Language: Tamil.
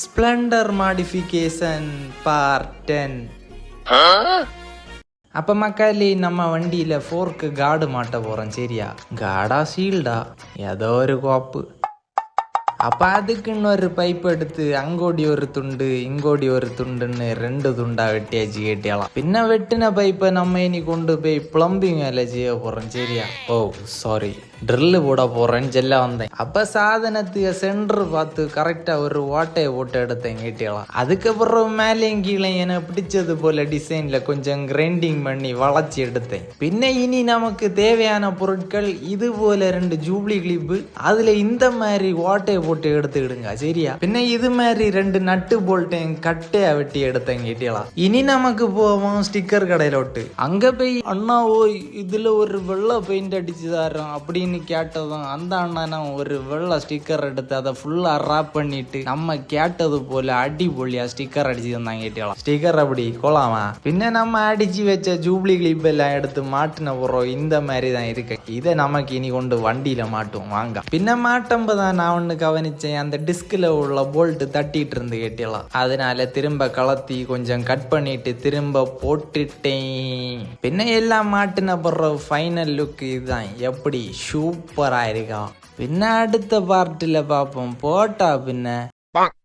Splendor modification part 10. அப்ப மக்களே நம்ம வண்டியில ஃபோர்க்கு கார்டு மாட்ட போறோம். சரியா? காடா ஷீல்டா ஏதோ ஒரு கோப்பு. அப்ப அதுக்குன்னு ஒரு பைப் எடுத்து அங்கோடி ஒரு துண்டு இங்கோடி ஒரு துண்டுன்னு 2 துண்டா வெட்டியாச்சு கேட்டியாலாம். பின்ன வெட்டின பைப்பை நம்ம இனி கொண்டு போய் பிளம்பிங் வேலை செய்ய போறோம். சரியா? ஓ சாரி, ட்ரில்லு போட போறேன்னு சொல்ல வந்தேன். அப்ப சாதனத்துக்கு சென்டர் பார்த்து கரெக்டா ஒரு ஓட்டையை போட்டு எடுத்தேன் கேட்டியாலாம். அதுக்கப்புறம் மேலேயும் கீழே என பிடிச்சது போல டிசைன்ல கொஞ்சம் கிரைண்டிங் பண்ணி வளைச்சி எடுத்தேன். பின்ன இனி நமக்கு தேவையான பொருட்கள் இது போல 2 ஜூப்ளி கிளிப்பு, அதுல இந்த மாதிரி ஓட்டையை போட்டு எடுத்துக்கிடுங்க. சரியா? பின்ன இது மாதிரி 2 நட்டு போல்ட்டையும் கட்டையா வெட்டி எடுத்தேன் கேட்டியாலாம். இனி நமக்கு போவோம் ஸ்டிக்கர் கடையில விட்டு. அங்க போய் அண்ணா ஓய் இதுல ஒரு வெள்ளை பெயிண்ட் அடிச்சு தரோம் அப்படின்னு கேட்டதும் அந்த அண்ணா ஒரு வெள்ளை ஸ்டிக்கர் எடுத்து அதை ஃபுல்லா ராப் பண்ணிட்டு நம்ம கேட்டது போல அடிப்பொலியா ஸ்டிக்கர் அடிச்சு தந்தாங்க கேட்டியாலாம். ஸ்டிக்கர் அப்படி கொலாமா. பின்ன நம்ம அடிச்சு வச்ச ஜூப்ளி கிளிப் எல்லாம் எடுத்து மாட்டின போறோம். இந்த மாதிரி தான் இருக்கு. இதை நமக்கு இனி கொண்டு வண்டியில மாட்டுவோம் வாங்க. பின்ன மாட்டம்பதான் நான் ஒண்ணு கவனிச்சேன், அந்த டிஸ்க்ல உள்ள போல்ட் தட்டிட்டு இருந்து கேட்டியலாம். அதனால திரும்ப கலத்தி கொஞ்சம் கட் பண்ணிட்டு திரும்ப போட்டுட்டேன். பின்ன எல்லாம் மாட்டின போற ஃபைனல் லுக் இதுதான். எப்படி சூப்பரா இருக்கா. பின்ன அடுத்த பார்ட்டில் பார்ப்போம். போட்டா பின்ன